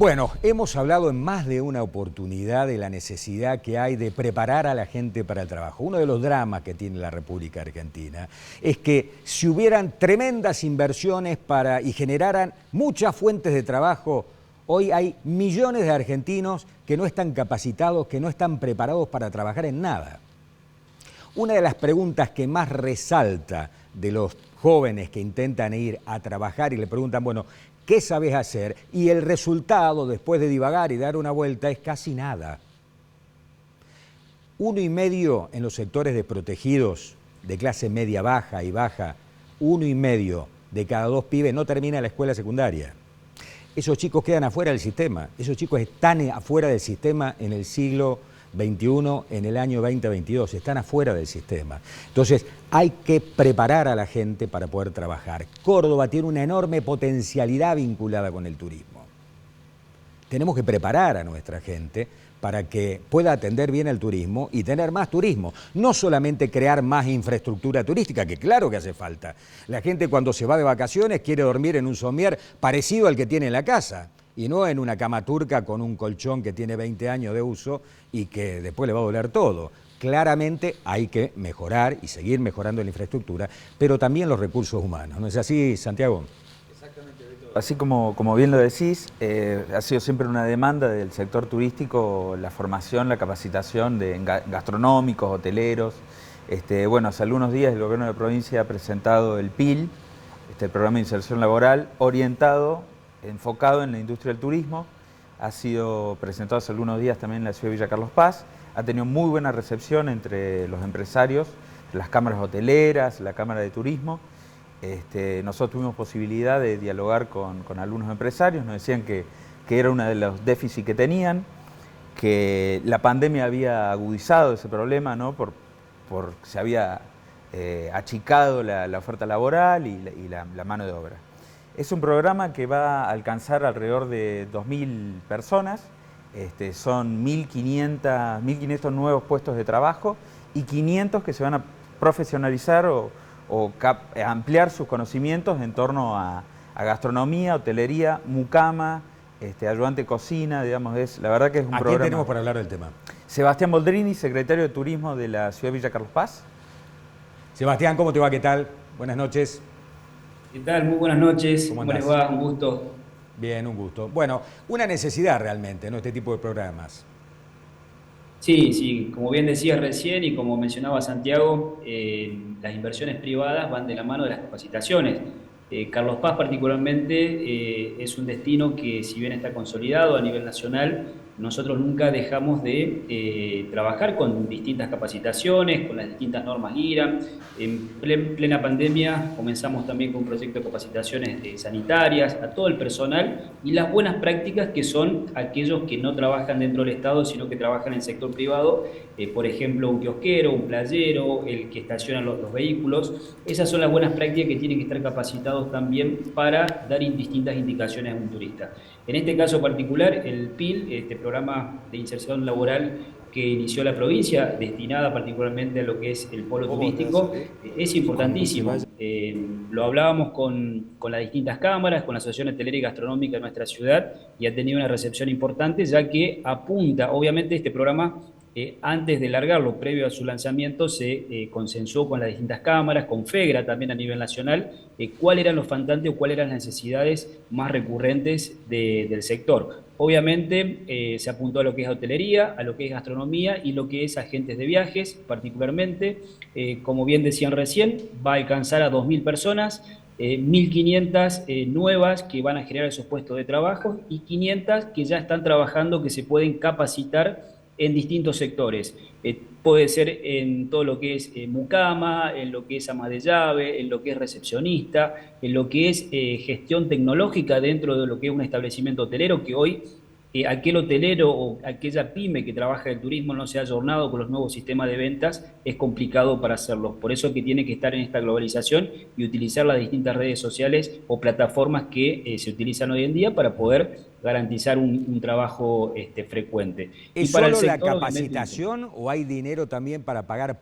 Bueno, hemos hablado en más de una oportunidad de la necesidad que hay de preparar a la gente para el trabajo. Uno de los dramas que tiene la República Argentina es que si hubieran tremendas inversiones y generaran muchas fuentes de trabajo, hoy hay millones de argentinos que no están capacitados, que no están preparados para trabajar en nada. Una de las preguntas que más resalta de los jóvenes que intentan ir a trabajar y le preguntan, bueno, ¿qué sabes hacer? Y el resultado, después de divagar y dar una vuelta, es casi nada. 1,5 en los sectores desprotegidos, de clase media baja y baja, 1,5 de cada 2 pibes no termina la escuela secundaria. Esos chicos quedan afuera del sistema, esos chicos están afuera del sistema en el siglo XXI, en el año 2022, están afuera del sistema. Entonces, hay que preparar a la gente para poder trabajar. Córdoba tiene una enorme potencialidad vinculada con el turismo. Tenemos que preparar a nuestra gente para que pueda atender bien el turismo y tener más turismo. No solamente crear más infraestructura turística, que claro que hace falta. La gente cuando se va de vacaciones quiere dormir en un somier parecido al que tiene en la casa, y no en una cama turca con un colchón que tiene 20 años de uso y que después le va a doler todo. Claramente hay que mejorar y seguir mejorando la infraestructura, pero también los recursos humanos. ¿No es así, Santiago? Exactamente, Víctor. Así como bien lo decís, ha sido siempre una demanda del sector turístico la formación, la capacitación de gastronómicos, hoteleros. Bueno, hace algunos días el gobierno de la provincia ha presentado el PIL, el Programa de Inserción Laboral, enfocado en la industria del turismo. Ha sido presentado hace algunos días también en la ciudad de Villa Carlos Paz. Ha tenido muy buena recepción entre los empresarios, las cámaras hoteleras, la Cámara de Turismo. Nosotros tuvimos posibilidad de dialogar con algunos empresarios, nos decían que era uno de los déficits que tenían, que la pandemia había agudizado ese problema, ¿no? Por se había achicado la oferta laboral y la mano de obra. Es un programa que va a alcanzar alrededor de 2.000 personas, son 1.500 nuevos puestos de trabajo y 500 que se van a profesionalizar o ampliar sus conocimientos en torno a gastronomía, hotelería, mucama, ayudante de cocina, digamos, la verdad que es un programa. ¿A quién tenemos para hablar del tema? Sebastián Boldrini, secretario de Turismo de la ciudad de Villa Carlos Paz. Sebastián, ¿cómo te va? ¿Qué tal? Buenas noches. ¿Qué tal? Muy buenas noches. ¿Cómo les va? Un gusto. Bien, un gusto. Bueno, una necesidad realmente, ¿no? Este tipo de programas. Sí, como bien decías recién y como mencionaba Santiago, las inversiones privadas van de la mano de las capacitaciones. Carlos Paz particularmente es un destino que, si bien está consolidado a nivel nacional, nosotros nunca dejamos de trabajar con distintas capacitaciones, con las distintas normas IRA. En plena pandemia comenzamos también con un proyecto de capacitaciones sanitarias a todo el personal y las buenas prácticas, que son aquellos que no trabajan dentro del Estado, sino que trabajan en el sector privado, por ejemplo, un kiosquero, un playero, el que estaciona los vehículos. Esas son las buenas prácticas que tienen que estar capacitados también para dar distintas indicaciones a un turista. En este caso particular, el PIL, este programa de inserción laboral que inició la provincia, destinada particularmente a lo que es el polo turístico, es importantísimo. Lo hablábamos con las distintas cámaras, con la Asociación Hotelera y Gastronómica de nuestra ciudad, y ha tenido una recepción importante, ya que apunta, obviamente este programa, antes de largarlo, previo a su lanzamiento, se consensuó con las distintas cámaras, con FEGRA también a nivel nacional, cuáles eran los faltantes o cuáles eran las necesidades más recurrentes del sector. Obviamente se apuntó a lo que es hotelería, a lo que es gastronomía y lo que es agentes de viajes, particularmente. Como bien decían recién, va a alcanzar a 2.000 personas, 1.500 nuevas que van a generar esos puestos de trabajo y 500 que ya están trabajando, que se pueden capacitar en distintos sectores. Puede ser en todo lo que es mucama, en lo que es ama de llave, en lo que es recepcionista, en lo que es gestión tecnológica dentro de lo que es un establecimiento hotelero, que hoy aquel hotelero o aquella pyme que trabaja en el turismo no se ha ayornado con los nuevos sistemas de ventas, es complicado para hacerlo. Por eso que tiene que estar en esta globalización y utilizar las distintas redes sociales o plataformas que se utilizan hoy en día para poder garantizar un trabajo frecuente. ¿Es y para el solo la sector, capacitación o hay dinero también para pagar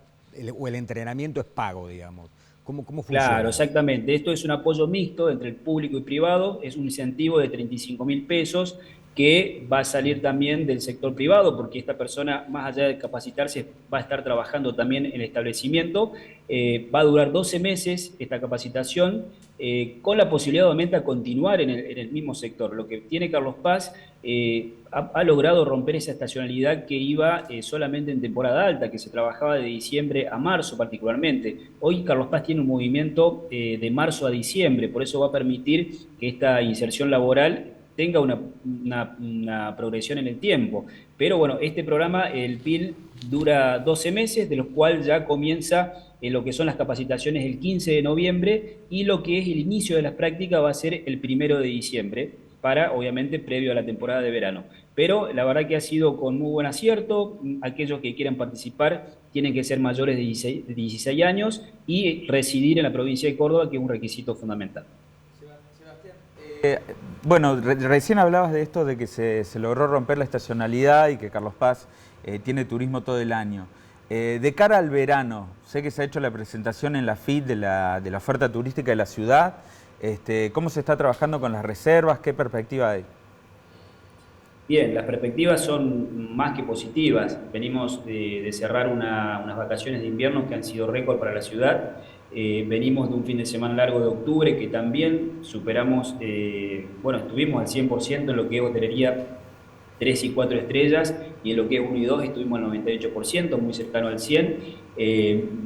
o el entrenamiento es pago, digamos? ¿Cómo funciona? Claro, exactamente. Esto es un apoyo mixto entre el público y privado, es un incentivo de 35.000 pesos que va a salir también del sector privado, porque esta persona, más allá de capacitarse, va a estar trabajando también en el establecimiento. Va a durar 12 meses esta capacitación, con la posibilidad obviamente a continuar en el mismo sector. Lo que tiene Carlos Paz ha logrado romper esa estacionalidad que iba solamente en temporada alta, que se trabajaba de diciembre a marzo particularmente. Hoy Carlos Paz tiene un movimiento de marzo a diciembre, por eso va a permitir que esta inserción laboral tenga una progresión en el tiempo. Pero bueno, este programa, el PIL, dura 12 meses, de los cuales ya comienza lo que son las capacitaciones el 15 de noviembre y lo que es el inicio de las prácticas va a ser el 1 de diciembre, para, obviamente, previo a la temporada de verano. Pero la verdad que ha sido con muy buen acierto. Aquellos que quieran participar tienen que ser mayores de 16 años y residir en la provincia de Córdoba, que es un requisito fundamental. Bueno, recién hablabas de esto de que se logró romper la estacionalidad y que Carlos Paz tiene turismo todo el año. De cara al verano, sé que se ha hecho la presentación en la FIT de la oferta turística de la ciudad. ¿Cómo se está trabajando con las reservas? ¿Qué perspectiva hay? Bien, las perspectivas son más que positivas. Venimos de cerrar unas vacaciones de invierno que han sido récord para la ciudad. Venimos de un fin de semana largo de octubre que también superamos, bueno, estuvimos al 100% en lo que es hotelería 3 y 4 estrellas, y en lo que es 1 y 2 estuvimos al 98%, muy cercano al 100%.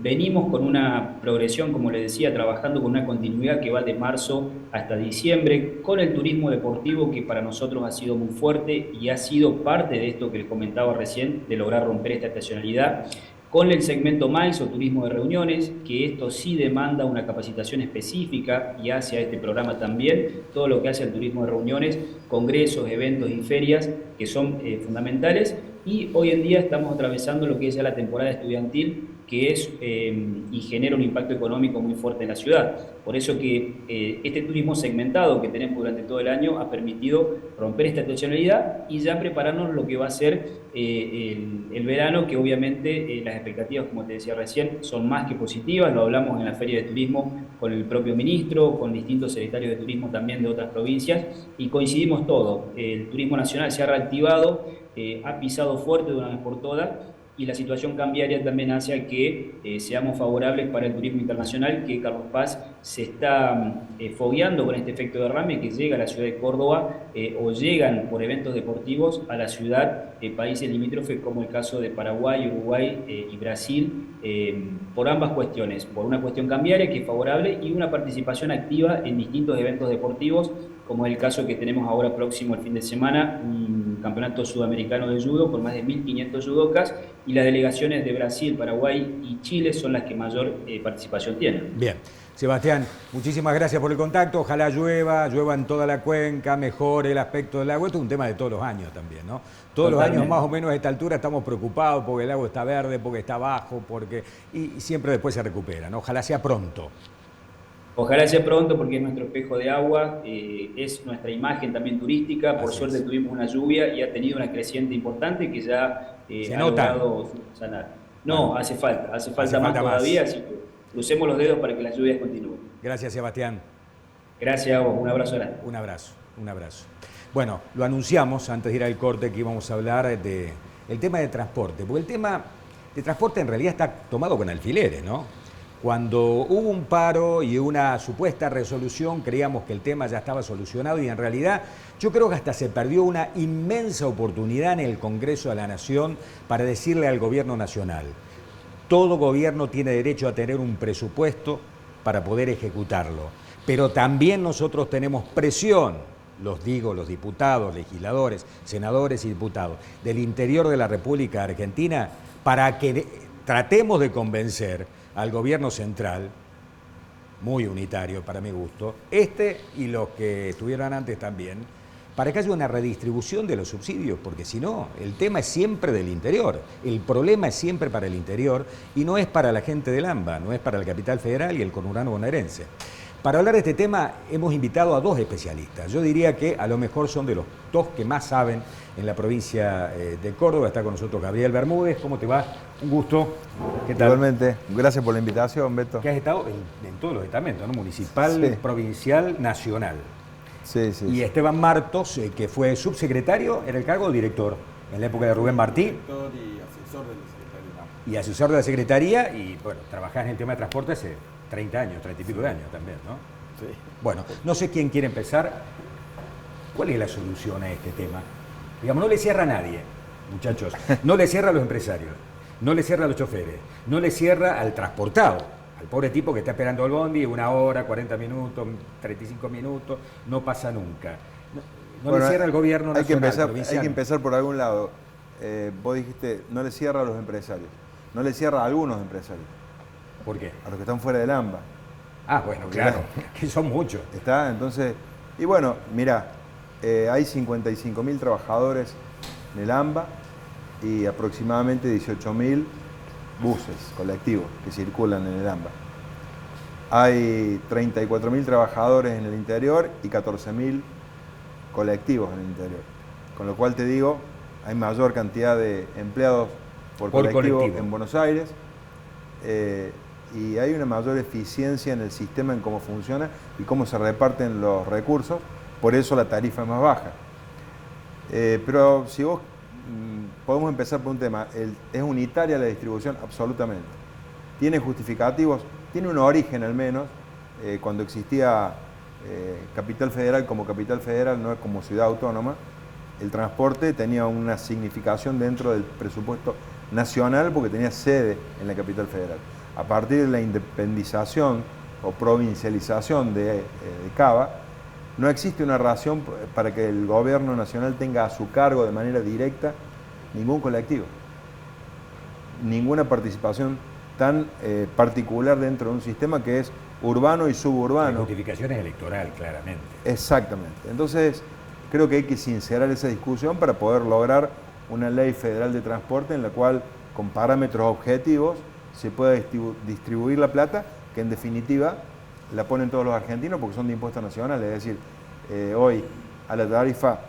Venimos con una progresión, como les decía, trabajando con una continuidad que va de marzo hasta diciembre, con el turismo deportivo, que para nosotros ha sido muy fuerte y ha sido parte de esto que les comentaba recién, de lograr romper esta estacionalidad. Con el segmento MAIS o turismo de reuniones, que esto sí demanda una capacitación específica y hace a este programa también, todo lo que hace al turismo de reuniones, congresos, eventos y ferias, que son fundamentales. Y hoy en día estamos atravesando lo que es ya la temporada estudiantil, que es y genera un impacto económico muy fuerte en la ciudad. Por eso que este turismo segmentado que tenemos durante todo el año ha permitido romper esta estacionalidad y ya prepararnos lo que va a ser el verano, que obviamente las expectativas, como te decía recién, son más que positivas. Lo hablamos en la Feria de Turismo con el propio ministro, con distintos secretarios de turismo también de otras provincias, y coincidimos todos. El turismo nacional se ha reactivado, ha pisado fuerte de una vez por todas, y la situación cambiaria también hace a que seamos favorables para el turismo internacional, que Carlos Paz se está fogueando con este efecto derrame, que llega a la ciudad de Córdoba o llegan por eventos deportivos a la ciudad países limítrofes, como el caso de Paraguay, Uruguay y Brasil, por ambas cuestiones, por una cuestión cambiaria que es favorable y una participación activa en distintos eventos deportivos, como es el caso que tenemos ahora próximo el fin de semana, un campeonato sudamericano de judo con más de 1.500 judocas, y las delegaciones de Brasil, Paraguay y Chile son las que mayor participación tienen. Bien. Sebastián, muchísimas gracias por el contacto. Ojalá llueva en toda la cuenca, mejore el aspecto del agua. Esto es un tema de todos los años también, ¿no? Todos Totalmente. los años más o menos a esta altura estamos preocupados porque el agua está verde, porque está bajo, y siempre después se recupera, ¿no? Ojalá sea pronto. Ojalá sea pronto, porque es nuestro espejo de agua, es nuestra imagen también turística. Por suerte tuvimos una lluvia y ha tenido una creciente importante que ya ha logrado sanar. No, hace falta más todavía, así que crucemos los dedos para que las lluvias continúen. Gracias, Sebastián. Gracias a vos, un abrazo grande. Un abrazo. Bueno, lo anunciamos antes de ir al corte que íbamos a hablar del tema de transporte, porque el tema de transporte en realidad está tomado con alfileres, ¿no? Cuando hubo un paro y una supuesta resolución, creíamos que el tema ya estaba solucionado y en realidad yo creo que hasta se perdió una inmensa oportunidad en el Congreso de la Nación para decirle al gobierno nacional: todo gobierno tiene derecho a tener un presupuesto para poder ejecutarlo, pero también nosotros tenemos presión, los diputados, legisladores, senadores y diputados del interior de la República Argentina, para que tratemos de convencer al gobierno central, muy unitario para mi gusto, y los que estuvieron antes también, para que haya una redistribución de los subsidios, porque si no, el tema es siempre del interior, el problema es siempre para el interior y no es para la gente del AMBA, no es para la capital federal y el conurbano bonaerense. Para hablar de este tema hemos invitado a dos especialistas. Yo diría que a lo mejor son de los dos que más saben en la provincia de Córdoba. Está con nosotros Gabriel Bermúdez. ¿Cómo te va? Un gusto. ¿Qué tal? Igualmente. Gracias por la invitación, Beto. Que has estado en todos los estamentos, ¿no? Municipal, sí, provincial, nacional. Sí, sí. Y sí. Esteban Martos, que fue subsecretario, ¿era el cargo o director? En la época de Rubén Martí. Director y asesor del secretario. Y asesor de la Secretaría, y bueno, trabajás en el tema de transporte hace 30 años, 30 y pico de años también, ¿no? Sí. Bueno, no sé quién quiere empezar. ¿Cuál es la solución a este tema? Digamos, no le cierra a nadie, muchachos. No le cierra a los empresarios, no le cierra a los choferes, no le cierra al transportado, al pobre tipo que está esperando el bondi 1 hora, 40 minutos, 35 minutos, no pasa nunca. No Bueno, le cierra al gobierno nacional, hay provincial. que empezar por algún lado. Vos dijiste, no le cierra a los empresarios. No le cierra a algunos empresarios, ¿Por qué? a los que están fuera del AMBA. Ah, bueno, claro, que son muchos. ¿Está? Entonces, y bueno, mirá, hay 55.000 trabajadores en el AMBA y aproximadamente 18.000 buses colectivos que circulan en el AMBA. Hay 34.000 trabajadores en el interior y 14.000 colectivos en el interior. Con lo cual te digo, hay mayor cantidad de empleados por colectivo en Buenos Aires y hay una mayor eficiencia en el sistema, en cómo funciona y cómo se reparten los recursos, por eso la tarifa es más baja. Pero si vos, podemos empezar por un tema, ¿es unitaria la distribución? Absolutamente. ¿Tiene justificativos? Tiene un origen al menos, cuando existía Capital Federal como Capital Federal, no como ciudad autónoma, el transporte tenía una significación dentro del presupuesto nacional porque tenía sede en la Capital Federal. A partir de la independización o provincialización de Cava, no existe una razón para que el gobierno nacional tenga a su cargo de manera directa ningún colectivo, ninguna participación tan particular dentro de un sistema que es urbano y suburbano. La justificación es electoral, claramente. Exactamente. Entonces, creo que hay que sincerar esa discusión para poder lograr una ley federal de transporte en la cual, con parámetros objetivos, se pueda distribuir la plata, que en definitiva la ponen todos los argentinos porque son de impuestos nacionales. Es decir, hoy a la tarifa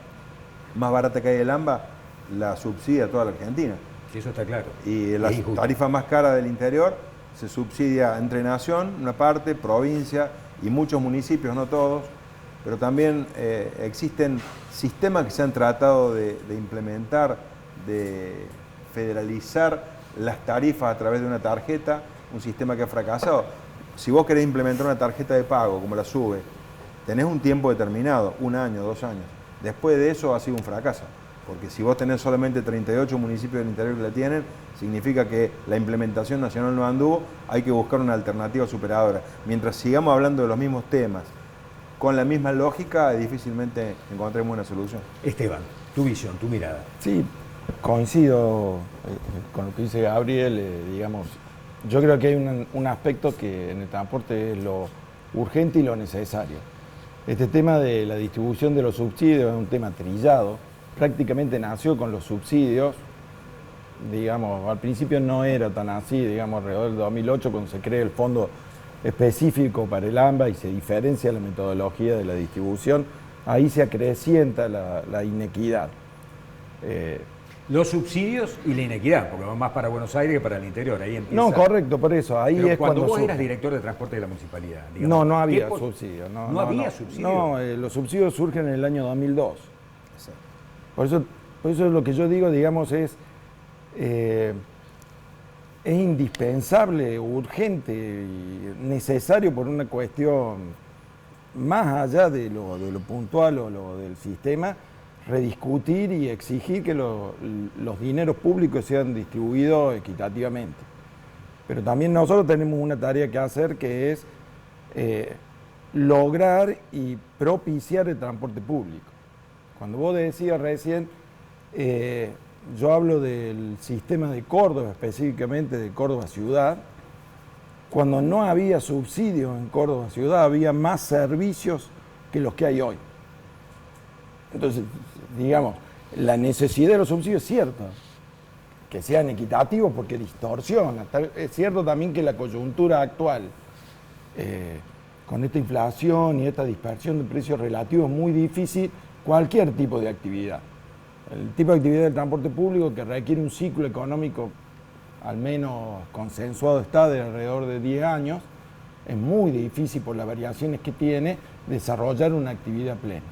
más barata que hay del AMBA la subsidia toda la Argentina. Sí, eso está claro. Y la tarifa más cara del interior se subsidia entre nación, una parte, provincia y muchos municipios, no todos, pero también existen sistemas que se han tratado de implementar, de federalizar las tarifas a través de una tarjeta, un sistema que ha fracasado. Si vos querés implementar una tarjeta de pago como la SUBE, tenés un tiempo determinado, 1 año, 2 años. Después de eso ha sido un fracaso, porque si vos tenés solamente 38 municipios del interior que la tienen, significa que la implementación nacional no anduvo, hay que buscar una alternativa superadora. Mientras sigamos hablando de los mismos temas, con la misma lógica, difícilmente encontremos una solución. Esteban, tu visión, tu mirada. Sí, coincido con lo que dice Gabriel, digamos, yo creo que hay un aspecto que en el transporte es lo urgente y lo necesario. Este tema de la distribución de los subsidios es un tema trillado, prácticamente nació con los subsidios, digamos, al principio no era tan así, digamos, alrededor del 2008 cuando se crea el fondo específico para el AMBA y se diferencia la metodología de la distribución, ahí se acrecienta la inequidad. Los subsidios y la inequidad, porque van más para Buenos Aires que para el interior, ahí empieza. No, correcto, por eso, ahí Pero es cuando vos surge. eras director de transporte de la municipalidad, digamos, No había subsidios. ¿No había subsidios? No, los subsidios surgen en el año 2002. Por eso lo que yo digo, digamos, es indispensable, urgente y necesario por una cuestión más allá de lo puntual o lo del sistema, rediscutir y exigir que los dineros públicos sean distribuidos equitativamente. Pero también nosotros tenemos una tarea que hacer que es lograr y propiciar el transporte público. Cuando vos decías recién, yo hablo del sistema de Córdoba, específicamente de Córdoba Ciudad. Cuando no había subsidios en Córdoba Ciudad, había más servicios que los que hay hoy. Entonces, digamos, la necesidad de los subsidios es cierta, que sean equitativos porque distorsiona. Es cierto también que la coyuntura actual, con esta inflación y esta dispersión de precios relativos, es muy difícil cualquier tipo de actividad. El tipo de actividad del transporte público que requiere un ciclo económico al menos consensuado está de alrededor de 10 años, es muy difícil por las variaciones que tiene desarrollar una actividad plena.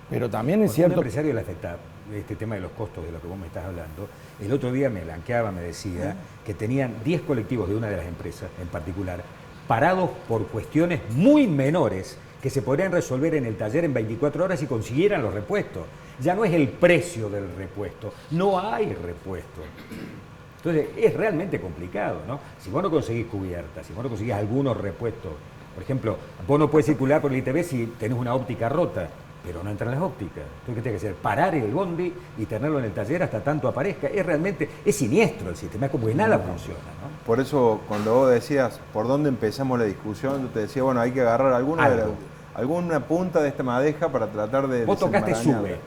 Pero también es Porque cierto... a un empresario le afecta este tema de los costos de lo que vos me estás hablando. El otro día me blanqueaba, me decía que tenían 10 colectivos de una de las empresas en particular parados por cuestiones muy menores que se podrían resolver en el taller en 24 horas si consiguieran los repuestos. Ya no es el precio del repuesto, no hay repuesto. Entonces es realmente complicado, ¿no? Si vos no conseguís cubiertas, si vos no conseguís algunos repuestos, por ejemplo, vos no puedes circular por el ITV si tenés una óptica rota, pero no entran las ópticas. Entonces, ¿qué tiene que hacer? Parar el bondi y tenerlo en el taller hasta tanto aparezca. Es siniestro el sistema, es como que nada funciona, ¿no? Por eso, cuando vos decías por dónde empezamos la discusión, yo te decía, bueno, hay que agarrar alguna punta de esta madeja para tratar de... Vos tocaste desenmarañarla.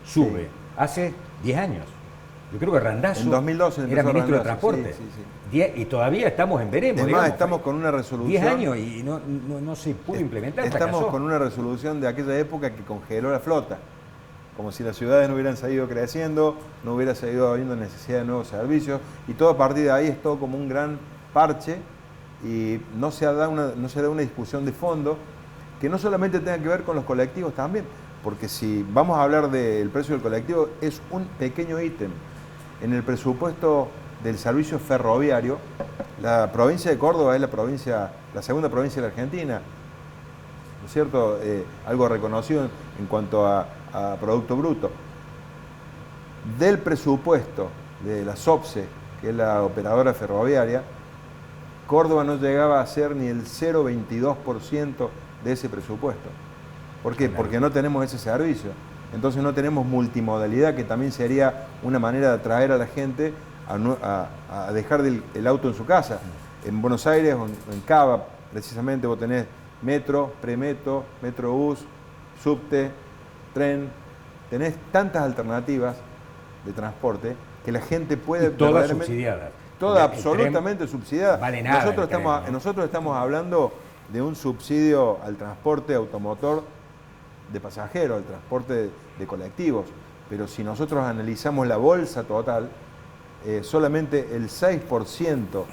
Sube, hace 10 años. Yo creo que Randazzo En 2012 era ministro de Randazzo, Transporte. sí. Y todavía estamos en veremos. Es más, estamos con una resolución... 10 años y no se pudo implementar. Estamos fracasó. con una resolución de aquella época que congeló la flota. Como si las ciudades no hubieran seguido creciendo, no hubiera seguido habiendo necesidad de nuevos servicios. Y todo a partir de ahí es todo como un gran parche y no se da una discusión de fondo que no solamente tenga que ver con los colectivos también. Porque si vamos a hablar del precio del colectivo, es un pequeño ítem. En el presupuesto del servicio ferroviario, la provincia de Córdoba es la segunda provincia de la Argentina, ¿no es cierto? Algo reconocido en cuanto a Producto Bruto. Del presupuesto de la SOPSE, que es la operadora ferroviaria, Córdoba no llegaba a ser ni el 0,22% de ese presupuesto. ¿Por qué? Porque no tenemos ese servicio. Entonces no tenemos multimodalidad, que también sería una manera de atraer a la gente a dejar el auto en su casa. En Buenos Aires o en Cava, precisamente, vos tenés metro, premetro, metrobús, subte, tren. Tenés tantas alternativas de transporte que la gente puede... Y todas subsidiadas. Toda absolutamente subsidiada. Vale nada. Nosotros estamos hablando de un subsidio al transporte automotor de pasajeros, al transporte de colectivos. Pero si nosotros analizamos la bolsa total, solamente el 6%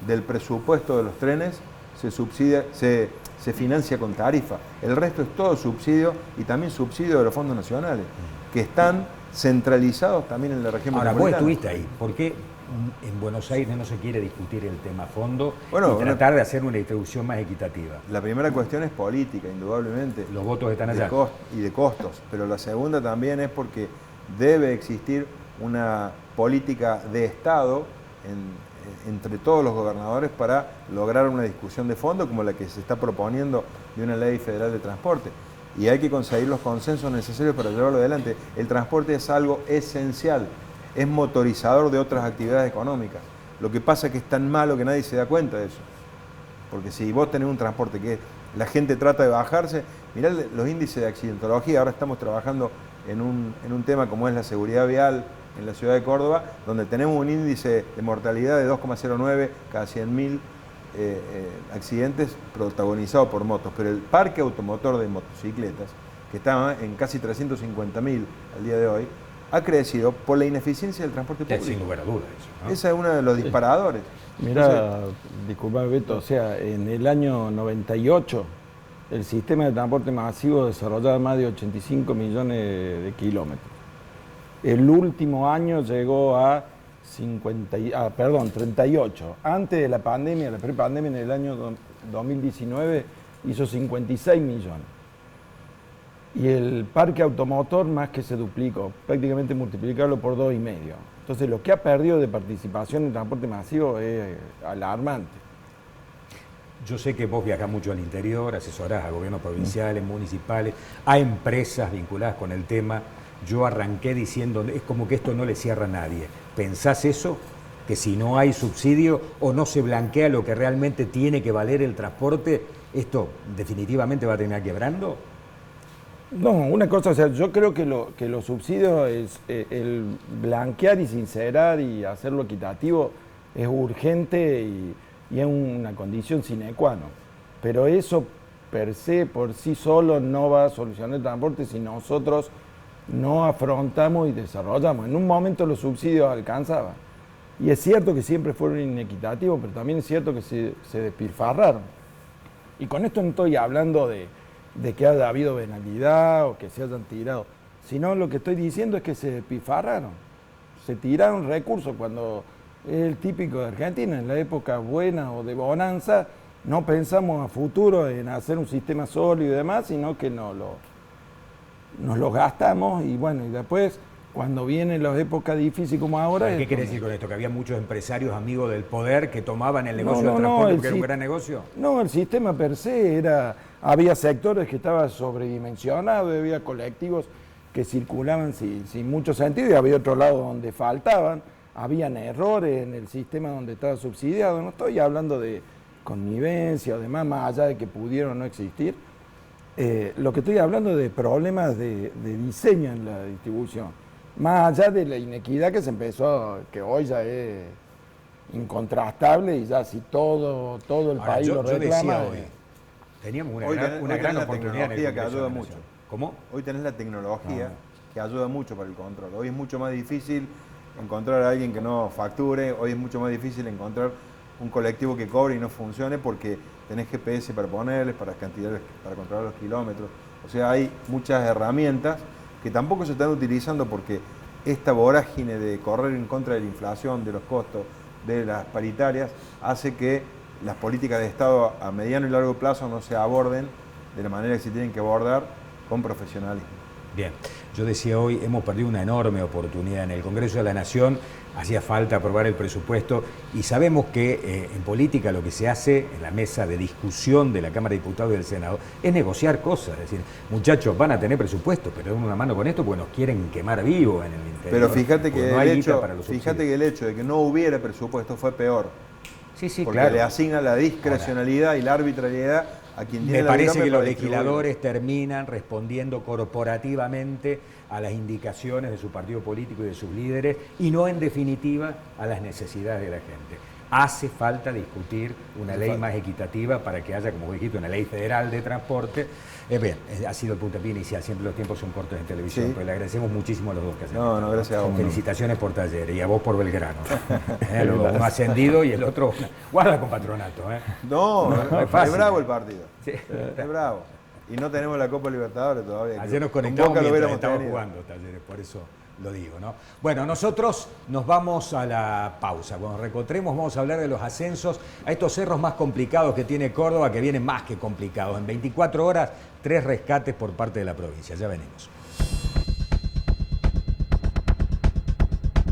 del presupuesto de los trenes se financia con tarifa. El resto es todo subsidio y también subsidio de los fondos nacionales, que están centralizados también en la región metropolitana. Ahora, vos estuviste ahí. ¿Por qué en Buenos Aires no se quiere discutir el tema a fondo Bueno, y tratar de hacer una distribución más equitativa? La primera cuestión es política, indudablemente. Los votos están allá. Y de costos. Pero la segunda también es porque debe existir una política de Estado entre todos los gobernadores para lograr una discusión de fondo como la que se está proponiendo de una ley federal de transporte. Y hay que conseguir los consensos necesarios para llevarlo adelante. El transporte es algo esencial, es motorizador de otras actividades económicas. Lo que pasa es que es tan malo que nadie se da cuenta de eso. Porque si vos tenés un transporte que la gente trata de bajarse, mirá los índices de accidentología. Ahora estamos trabajando en un tema como es la seguridad vial en la ciudad de Córdoba, donde tenemos un índice de mortalidad de 2,09 cada 100.000 accidentes protagonizados por motos. Pero el parque automotor de motocicletas, que está en casi 350.000 al día de hoy, ha crecido por la ineficiencia del transporte público. Sin lugar a dudas eso, ¿no? Ese es uno de los disparadores. Mirá, disculpame Beto, o sea, en el año 98 el sistema de transporte masivo desarrollaba más de 85 millones de kilómetros. El último año llegó a 38. Antes de la pandemia, la prepandemia, en el año 2019 hizo 56 millones. Y el parque automotor más que se duplicó, prácticamente multiplicarlo por 2,5. Entonces lo que ha perdido de participación en transporte masivo es alarmante. Yo sé que vos viajás mucho al interior, asesorás a gobiernos provinciales, municipales, a empresas vinculadas con el tema. Yo arranqué diciendo, es como que esto no le cierra a nadie. ¿Pensás eso? Que si no hay subsidio o no se blanquea lo que realmente tiene que valer el transporte, ¿esto definitivamente va a terminar quebrando? No, una cosa, o sea, yo creo que los subsidios, el blanquear y sincerar y hacerlo equitativo es urgente y es una condición sine qua non. Pero eso per se, por sí solo, no va a solucionar el transporte si nosotros no afrontamos y desarrollamos. En un momento los subsidios alcanzaban. Y es cierto que siempre fueron inequitativos, pero también es cierto que se despilfarraron. Y con esto no estoy hablando de que haya habido venalidad o que se hayan tirado, sino lo que estoy diciendo es que se pifarraron, se tiraron recursos cuando es el típico de Argentina, en la época buena o de bonanza, no pensamos a futuro en hacer un sistema sólido y demás, sino que nos lo gastamos y bueno, y después cuando vienen las épocas difíciles como ahora... ¿Qué quiere decir con esto? ¿Que había muchos empresarios amigos del poder que tomaban el negocio del transporte porque era un gran negocio? No, el sistema per se había sectores que estaban sobredimensionados, había colectivos que circulaban sin mucho sentido y había otro lado donde faltaban, habían errores en el sistema donde estaba subsidiado. No estoy hablando de connivencia o demás, más allá de que pudieron no existir. Lo que estoy hablando es de problemas de diseño en la distribución. Más allá de la inequidad que se empezó, que hoy ya es incontrastable y ya si todo el país lo reclama. Yo decía hoy, teníamos una gran oportunidad en el que ayuda mucho. ¿Cómo? Hoy tenés la tecnología que ayuda mucho para el control. Hoy es mucho más difícil encontrar a alguien que no facture, hoy es mucho más difícil encontrar un colectivo que cobre y no funcione porque tenés GPS para ponerles, para controlar los kilómetros. O sea, hay muchas herramientas que tampoco se están utilizando porque esta vorágine de correr en contra de la inflación, de los costos, de las paritarias, hace que las políticas de Estado a mediano y largo plazo no se aborden de la manera que se tienen que abordar con profesionalismo. Bien, yo decía hoy, hemos perdido una enorme oportunidad. En el Congreso de la Nación hacía falta aprobar el presupuesto y sabemos que en política lo que se hace en la mesa de discusión de la Cámara de Diputados y del Senado es negociar cosas, es decir, muchachos, van a tener presupuesto, pero den una mano con esto porque nos quieren quemar vivos en el interior. Pero fíjate que, no el hecho de que no hubiera presupuesto fue peor. Sí, sí, porque claro. le asigna la discrecionalidad y la arbitrariedad a quien tiene Me la parece que los para legisladores terminan respondiendo corporativamente a las indicaciones de su partido político y de sus líderes y no en definitiva a las necesidades de la gente. Hace falta discutir una ley más equitativa para que haya, como dijiste, una ley federal de transporte. Bien, ha sido el puntapié inicial, siempre los tiempos son cortos en televisión, Sí. pero le agradecemos muchísimo a los dos que hacen. No, gracias a vos. Felicitaciones por Talleres y a vos por Belgrano. Uno ascendido y el otro, guarda con Patronato. No, es fácil. Es bravo el partido. Sí. Es bravo. Y no tenemos la Copa Libertadores todavía. Ayer nos Con conectamos Boca lo mientras hubiéramos estaba tenido. jugando Talleres, por eso lo digo, ¿no? Bueno, nosotros nos vamos a la pausa. Cuando reencontremos vamos a hablar de los ascensos a estos cerros más complicados que tiene Córdoba, que vienen más que complicados. En 24 horas, 3 rescates por parte de la provincia. Ya venimos.